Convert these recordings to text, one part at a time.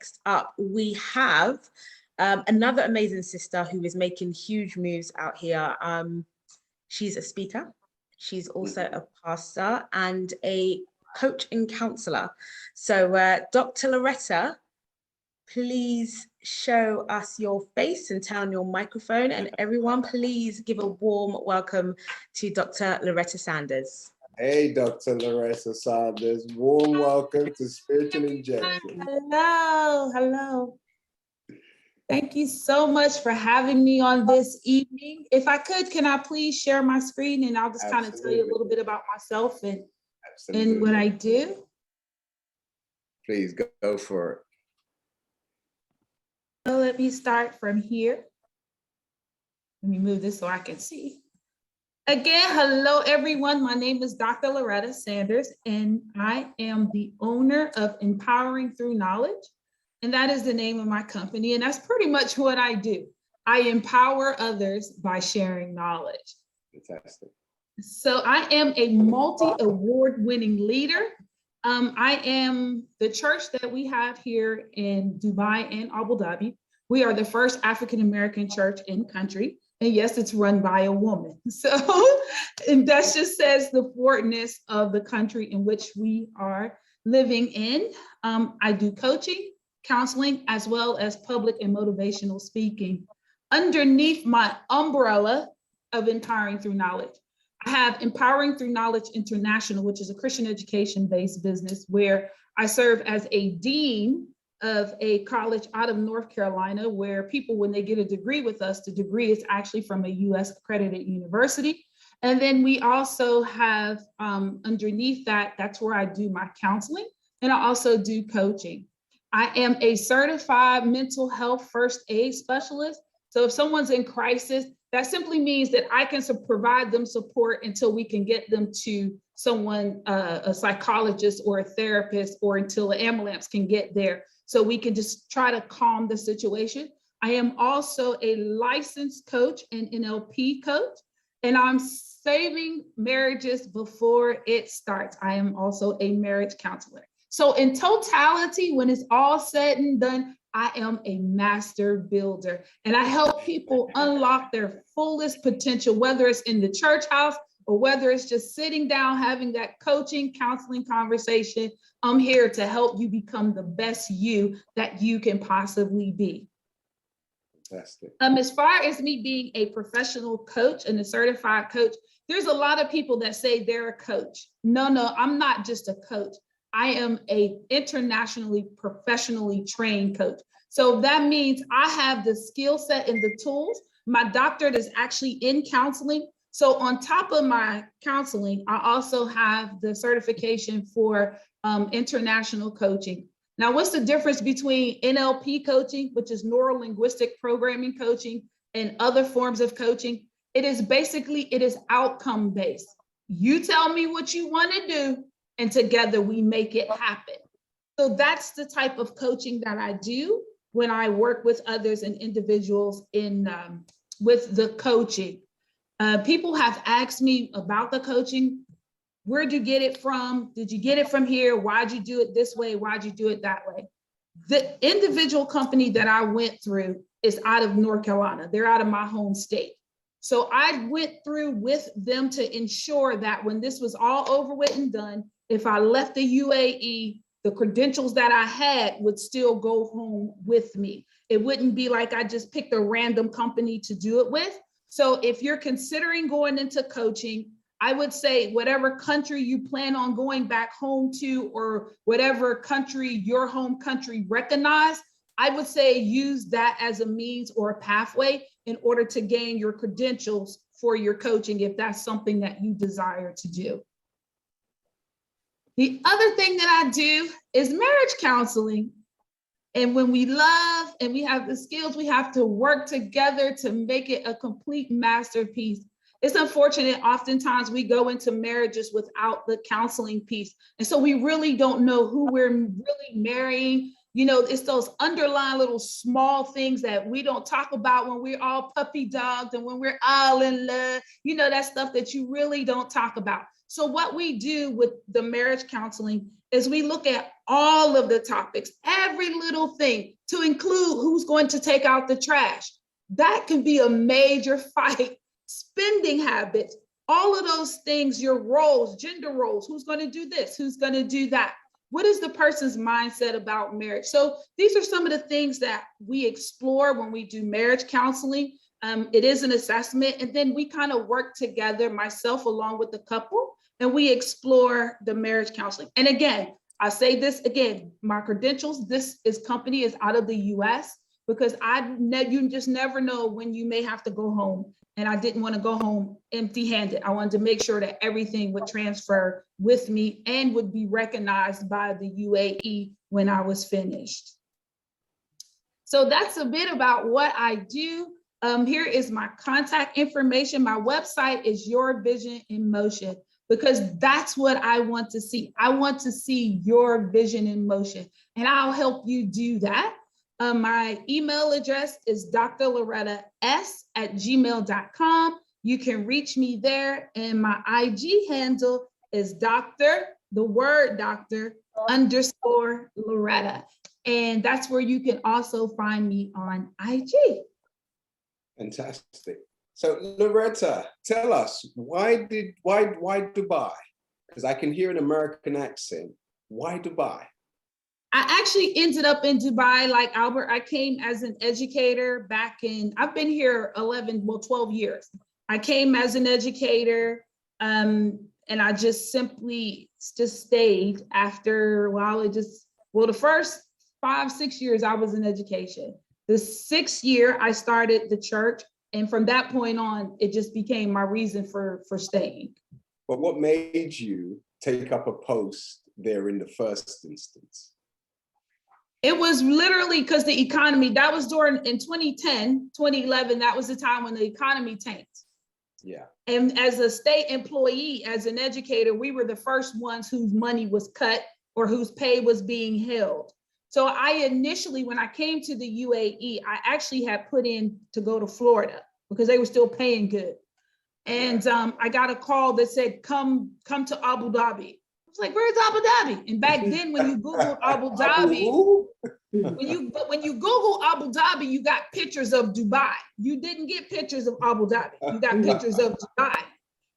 next up, we have another amazing sister who is making huge moves out here. She's a speaker. She's also a pastor and a coach and counselor. So Dr. Loretta, please show us your face and turn on your microphone. And everyone, please give a warm welcome to Dr. Loretta Sanders. Hey, Dr. Loretta Sanders. Warm welcome to Spiritual Injection. Hello, hello. Thank you so much for having me on this evening. If I could, can I please share my screen and I'll just kind of tell you a little bit about myself and what I do? Please go for it. So let me start from here. Let me move this so I can see. Again, hello everyone. My name is Dr. Loretta Sanders, and I am the owner of Empowering Through Knowledge. And that is the name of my company. And that's pretty much what I do. I empower others by sharing knowledge. Fantastic. So I am a multi-award winning leader. I am the church that we have here in Dubai and Abu Dhabi. We are the first African-American church in country. And yes, it's run by a woman. So, and that just says the forwardness of the country in which we are living in. I do coaching, counseling, as well as public and motivational speaking. Underneath my umbrella of Empowering Through Knowledge, I have Empowering Through Knowledge International, which is a Christian education-based business where I serve as a dean of a college out of North Carolina, where people, when they get a degree with us, the degree is actually from a US accredited university. And then we also have underneath that, that's where I do my counseling, and I also do coaching. I am a certified mental health first aid specialist. So if someone's in crisis, that simply means that I can provide them support until we can get them to someone, a psychologist or a therapist, or until an ambulance can get there. So we can just try to calm the situation. I am also a licensed coach and NLP coach, and I'm saving marriages before it starts. I am also a marriage counselor. So in totality, when it's all said and done, I am a master builder, and I help people unlock their fullest potential, whether it's in the church house or whether it's just sitting down, having that coaching, counseling conversation. I'm here to help you become the best you that you can possibly be. Fantastic. As far as me being a professional coach and a certified coach, there's a lot of people that say they're a coach. No, I'm not just a coach. I am a internationally, professionally trained coach. So that means I have the skill set and the tools. My doctorate is actually in counseling. So on top of my counseling, I also have the certification for international coaching. Now, what's the difference between NLP coaching, which is neuro-linguistic programming coaching, and other forms of coaching? It is outcome-based. You tell me what you want to do, and together we make it happen. So that's the type of coaching that I do when I work with others and individuals in with the coaching. People have asked me about the coaching. Where'd you get it from? Did you get it from here? Why'd you do it this way? Why'd you do it that way? The individual company that I went through is out of North Carolina. They're out of my home state. So I went through with them to ensure that when this was all over with and done, if I left the UAE, the credentials that I had would still go home with me. It wouldn't be like I just picked a random company to do it with. So if you're considering going into coaching, I would say whatever country you plan on going back home to, or whatever country your home country recognized, I would say use that as a means or a pathway in order to gain your credentials for your coaching, if that's something that you desire to do. The other thing that I do is marriage counseling. And when we love and we have the skills, we have to work together to make it a complete masterpiece. It's unfortunate, oftentimes we go into marriages without the counseling piece. And so we really don't know who we're really marrying. You know, it's those underlying little small things that we don't talk about when we're all puppy dogs and when we're all in love. You know, that stuff that you really don't talk about. So what we do with the marriage counseling is we look at all of the topics, every little thing, to include who's going to take out the trash. That can be a major fight. Spending habits, all of those things, your roles, gender roles, who's going to do this, who's going to do that. What is the person's mindset about marriage? So these are some of the things that we explore when we do marriage counseling. It is an assessment, and then we kind of work together, myself along with the couple, and we explore the marriage counseling. And again, I say this again, my credentials, company is out of the US, because you just never know when you may have to go home. And I didn't want to go home empty-handed. I wanted to make sure that everything would transfer with me and would be recognized by the UAE when I was finished. So that's a bit about what I do. Here is my contact information. My website is Your Vision in Motion, because that's what I want to see. I want to see your vision in motion, and I'll help you do that. My email address is drlorettaS@gmail.com. You can reach me there, and my IG handle is Dr._Loretta. And that's where you can also find me on IG. Fantastic. So Loretta, tell us, why Dubai? Because I can hear an American accent. Why Dubai? I actually ended up in Dubai like Albert. I came as an educator I've been here 12 years. I came as an educator, and I just simply stayed after the first 5-6 years I was in education. The 6th year I started the church, and from that point on, it just became my reason for staying. But what made you take up a post there in the first instance? It was literally because the economy, that was in 2010, 2011, that was the time when the economy tanked. Yeah. And as a state employee, as an educator, we were the first ones whose money was cut or whose pay was being held. So I initially, when I came to the UAE, I actually had put in to go to Florida because they were still paying good. And I got a call that said, come to Abu Dhabi. I was like, where's Abu Dhabi? And back then, when you Googled Abu Dhabi, when you Google Abu Dhabi, you got pictures of Dubai. You didn't get pictures of Abu Dhabi. You got pictures of Dubai,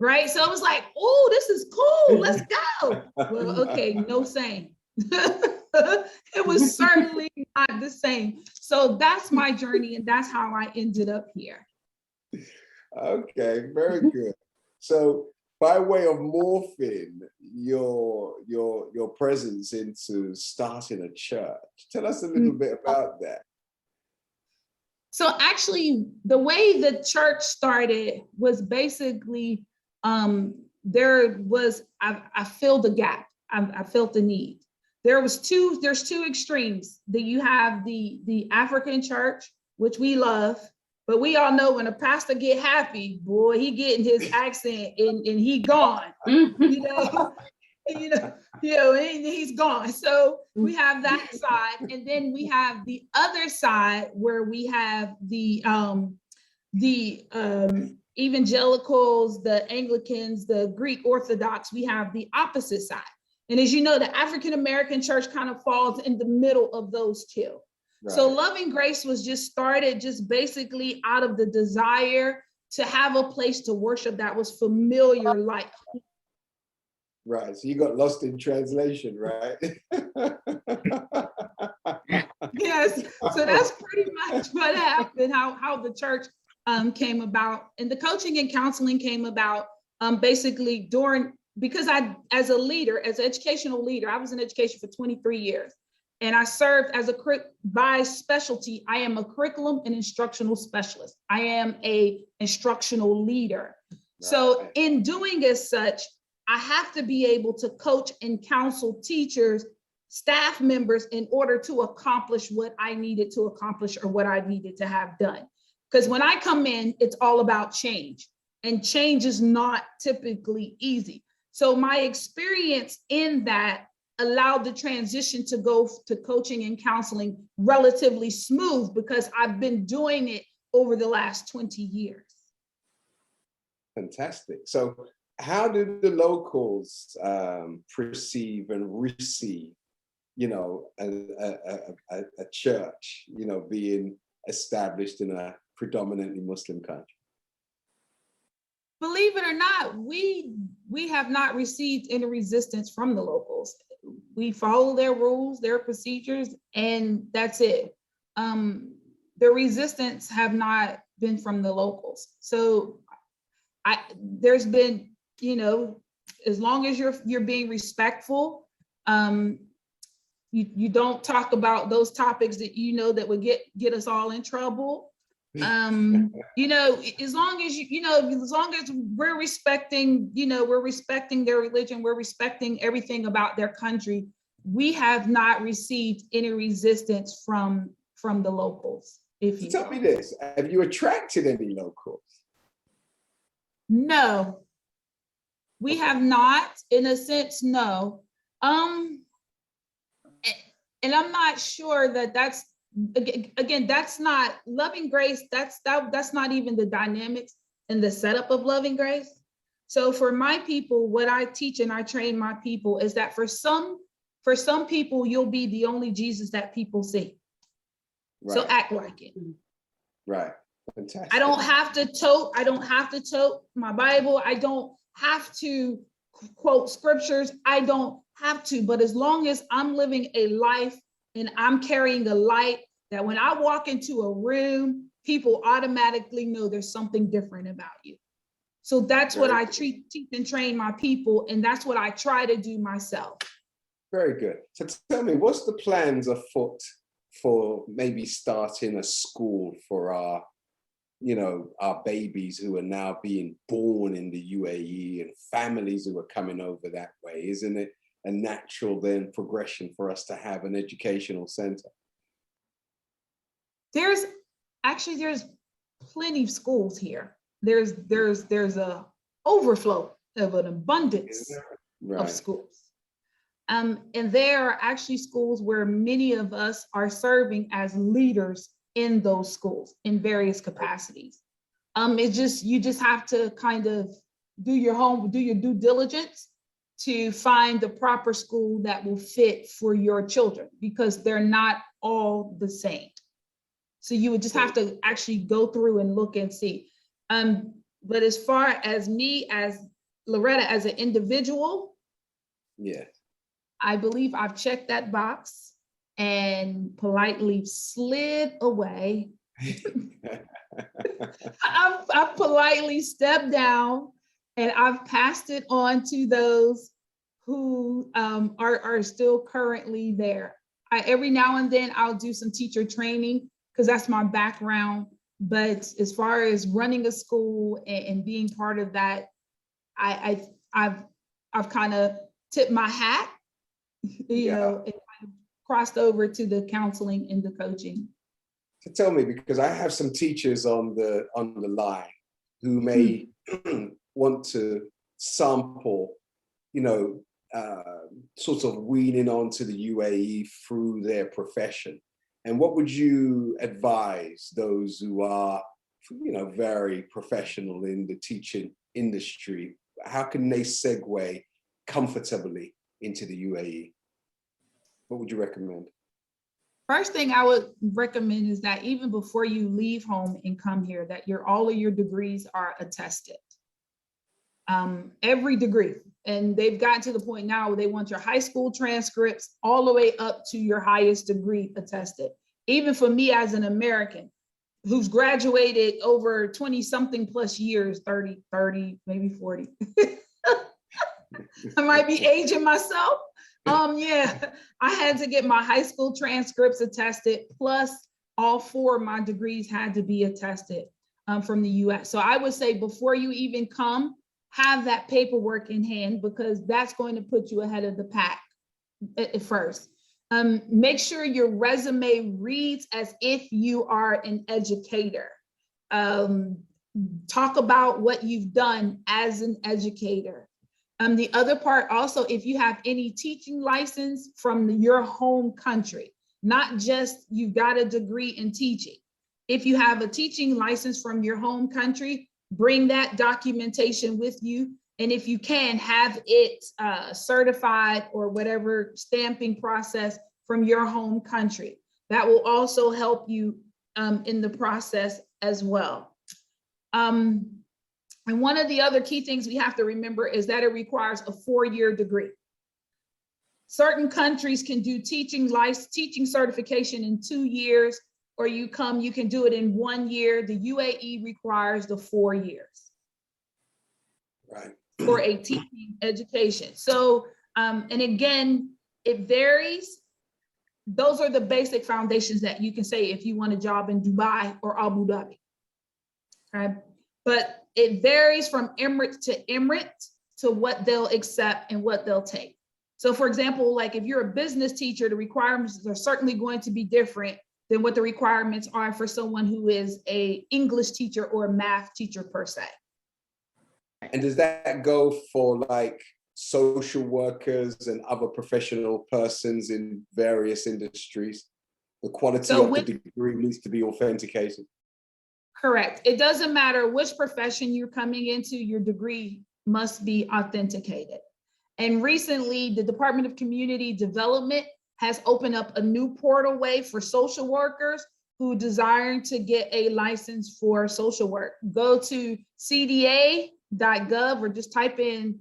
right? So I was like, oh, this is cool. Let's go. Well, okay, no same. It was certainly not the same. So that's my journey, and that's how I ended up here. Okay, very good. So by way of morphing your presence into starting a church, tell us a little bit about that. So actually, the way the church started was basically, I filled the gap. I felt the need. There's two extremes. That you have the African church, which we love, but we all know when a pastor get happy, boy, he getting his accent and he gone. He's gone. So we have that side, and then we have the other side where we have the evangelicals, the Anglicans, the Greek Orthodox. We have the opposite side. And as you know, the African-American church kind of falls in the middle of those two. Right. So Loving Grace was just started just basically out of the desire to have a place to worship that was familiar like. Right, so you got lost in translation, right? Yes, so that's pretty much what happened, how the church came about. And the coaching and counseling came about basically because as an educational leader, I was in education for 23 years. And I served by specialty. I am a curriculum and instructional specialist. I am a instructional leader. Right. So in doing as such, I have to be able to coach and counsel teachers, staff members in order to accomplish what I needed to accomplish or what I needed to have done. Because when I come in, it's all about change, and change is not typically easy. So my experience in that allowed the transition to go to coaching and counseling relatively smooth because I've been doing it over the last 20 years. Fantastic. So how do the locals perceive and receive, you know, a church, you know, being established in a predominantly Muslim country? Believe it or not, we have not received any resistance from the locals. We follow their rules, their procedures, and that's it. The resistance have not been from the locals. So there's been, you know, as long as you're being respectful, you don't talk about those topics that you know that would get us all in trouble. You know, as long as as long as we're respecting, you know, we're respecting their religion, we're respecting everything about their country, we have not received any resistance from the locals. If you tell me this, have you attracted any locals? No, we have not, in a sense, no. And I'm not sure that's, again, that's not Loving Grace. That's not even the dynamics and the setup of Loving Grace. So for my people, what I teach and I train my people is that for some people, you'll be the only Jesus that people see. Right. So act like it. Right. Fantastic. I don't have to tote my Bible. I don't have to quote scriptures. I don't have to, but as long as I'm living a life and I'm carrying a light that when I walk into a room, people automatically know there's something different about you. So that's what I teach and train my people, and that's what I try to do myself. Very good. So tell me, what's the plans afoot for maybe starting a school for our, you know, our babies who are now being born in the UAE and families who are coming over that way? Isn't it a natural then progression for us to have an educational center? There's plenty of schools here. There's a overflow of an abundance of schools. And there are actually schools where many of us are serving as leaders in those schools in various capacities. You just have to kind of do your due diligence to find the proper school that will fit for your children, because they're not all the same. So you would just have to actually go through and look and see. But as far as me, as Loretta, as an individual, yeah, I believe I've checked that box and politely slid away. I've politely stepped down and I've passed it on to those who are still currently there. Every now and then I'll do some teacher training because that's my background. But as far as running a school and being part of that, I've kind of tipped my hat, you know, and crossed over to the counseling and the coaching. So tell me, because I have some teachers on the line who may want to sample, you know, sort of weaning onto the UAE through their profession. And what would you advise those who are, you know, very professional in the teaching industry? How can they segue comfortably into the UAE? What would you recommend? First thing I would recommend is that even before you leave home and come here, that all of your degrees are attested. Every degree. And they've gotten to the point now where they want your high school transcripts all the way up to your highest degree attested. Even for me as an American who's graduated over 20 something plus years, 30, maybe 40. I might be aging myself. Yeah, I had to get my high school transcripts attested, plus all 4 of my degrees had to be attested from the US. So I would say before you even come, have that paperwork in hand, because that's going to put you ahead of the pack at first. Make sure your resume reads as if you are an educator. Talk about what you've done as an educator. The other part also, if you have any teaching license from your home country, not just you got a degree in teaching. If you have a teaching license from your home country, bring that documentation with you. And if you can, have it certified or whatever stamping process from your home country. That will also help you in the process as well. And one of the other key things we have to remember is that it requires a 4-year degree. Certain countries can do teaching certification in 2 years, or you can do it in 1 year. The UAE requires the 4 years. Right. For a teaching education. So, and again, it varies. Those are the basic foundations that you can say if you want a job in Dubai or Abu Dhabi. Okay. But it varies from emirate to emirate to what they'll accept and what they'll take. So for example, like if you're a business teacher, the requirements are certainly going to be different than what the requirements are for someone who is an English teacher or a math teacher per se. And does that go for like social workers and other professional persons in various industries? The quality of the degree needs to be authenticated. Correct. It doesn't matter which profession you're coming into, your degree must be authenticated. And recently, the Department of Community Development has opened up a new portal way for social workers who desire to get a license for social work. Go to cda.gov or just type in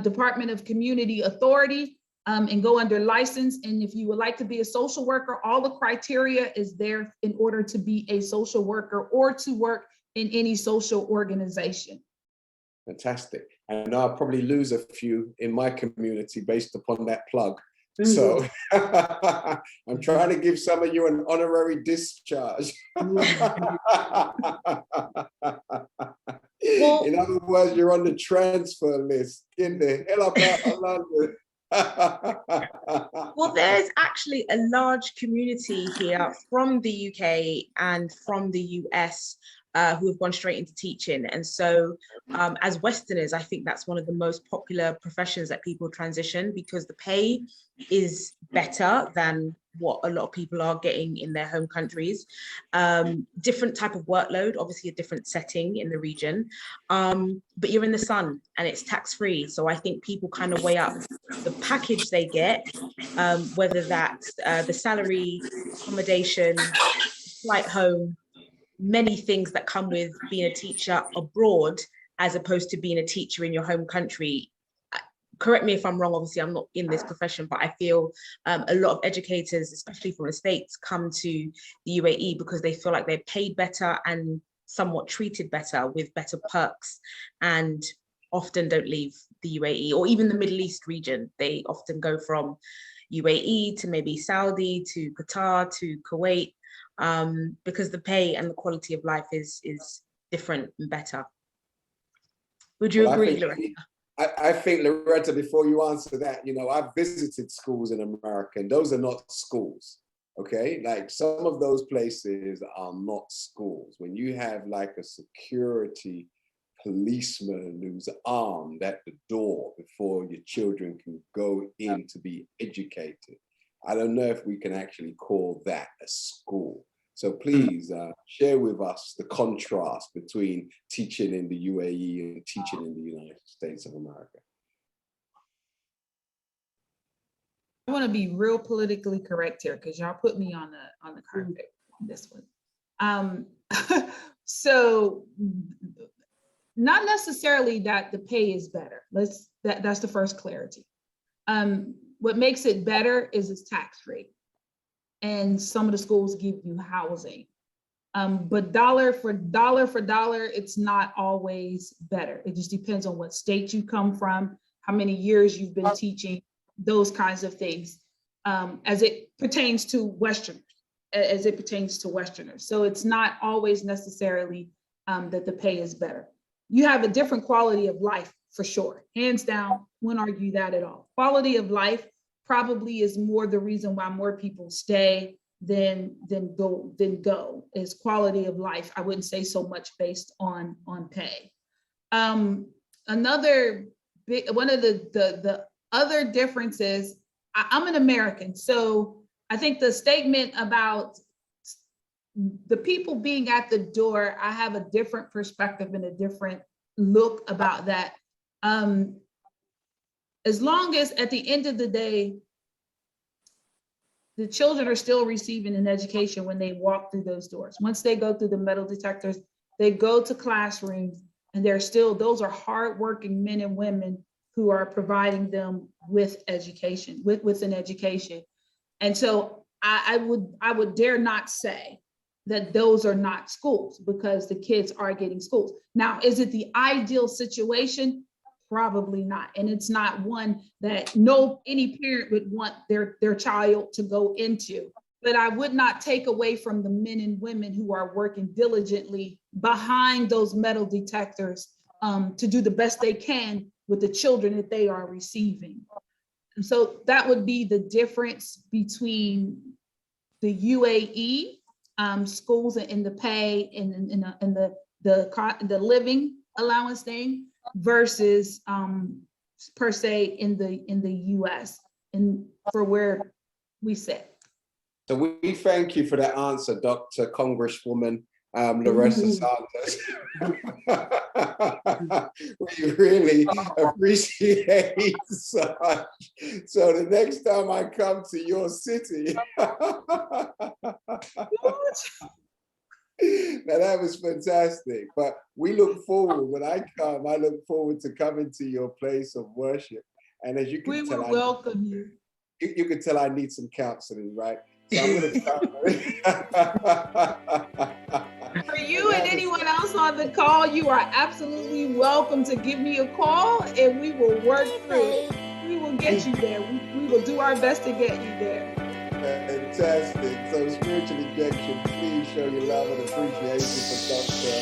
Department of Community Authority and go under license. And if you would like to be a social worker, all the criteria is there in order to be a social worker or to work in any social organization. Fantastic. I know I'll probably lose a few in my community based upon that plug. So I'm trying to give some of you an honorary discharge. In other words, you're on the transfer list. In the hell up out of London. Well, there's actually a large community here from the UK and from the US who have gone straight into teaching. And so as Westerners, I think that's one of the most popular professions that people transition because the pay is better than what a lot of people are getting in their home countries. Different type of workload, obviously a different setting in the region, but you're in the sun and it's tax-free. So I think people kind of weigh up the package they get, whether that's the salary, accommodation, flight home, many things that come with being a teacher abroad as opposed to being a teacher in your home country. Correct me if I'm wrong, obviously I'm not in this profession, but I feel a lot of educators, especially from the States, come to the UAE because they feel like they're paid better and somewhat treated better with better perks, and often don't leave the UAE or even the Middle East region. They often go from UAE to maybe Saudi to Qatar to Kuwait, because the pay and the quality of life is different and better. Would you agree, Loretta? I think, Loretta, before you answer that, you know, I've visited schools in America, and those are not schools, okay? Like some of those places are not schools. When you have like a security policeman who's armed at the door before your children can go in to be educated, I don't know if we can actually call that a school. So please share with us the contrast between teaching in the UAE and teaching in the United States of America. I want to be real politically correct here because y'all put me on the carpet on this one. So not necessarily that the pay is better. That's the first clarity. What makes it better is it's tax-free. And some of the schools give you housing. But dollar for dollar, it's not always better. It just depends on what state you come from, how many years you've been teaching, those kinds of things, as it pertains to Westerners, So it's not always necessarily that the pay is better. You have a different quality of life for sure. Hands down, wouldn't argue that at all. Quality of life probably is more the reason why more people stay than go is quality of life. I wouldn't say so much based on pay. Another one of the other differences, I'm an American, so I think the statement about the people being at the door, I have a different perspective and a different look about that. As long as at the end of the day, the children are still receiving an education when they walk through those doors. Once they go through the metal detectors, they go to classrooms, and those are hardworking men and women who are providing them with education, with an education. And so I would dare not say that those are not schools, because the kids are getting schools. Now, is it the ideal situation? Probably not. And it's not one that any parent would want their child to go into. But I would not take away from the men and women who are working diligently behind those metal detectors to do the best they can with the children that they are receiving. And so that would be the difference between the UAE schools and the pay and the living allowance thing versus per se in the US and for where we sit. So we thank you for that answer, Dr. Congresswoman Loretta Sanders. We really appreciate such. So the next time I come to your city, now that was fantastic. But we look forward, when I come, I look forward to coming to your place of worship. And as you can tell, we will welcome you. You can tell I need some counseling, right? So I'm going to For you and anyone else on the call, you are absolutely welcome to give me a call, and we will work through it. We will get you there. We will do our best to get you there. Fantastic. So spiritual injection, please show your love and appreciation for Dr.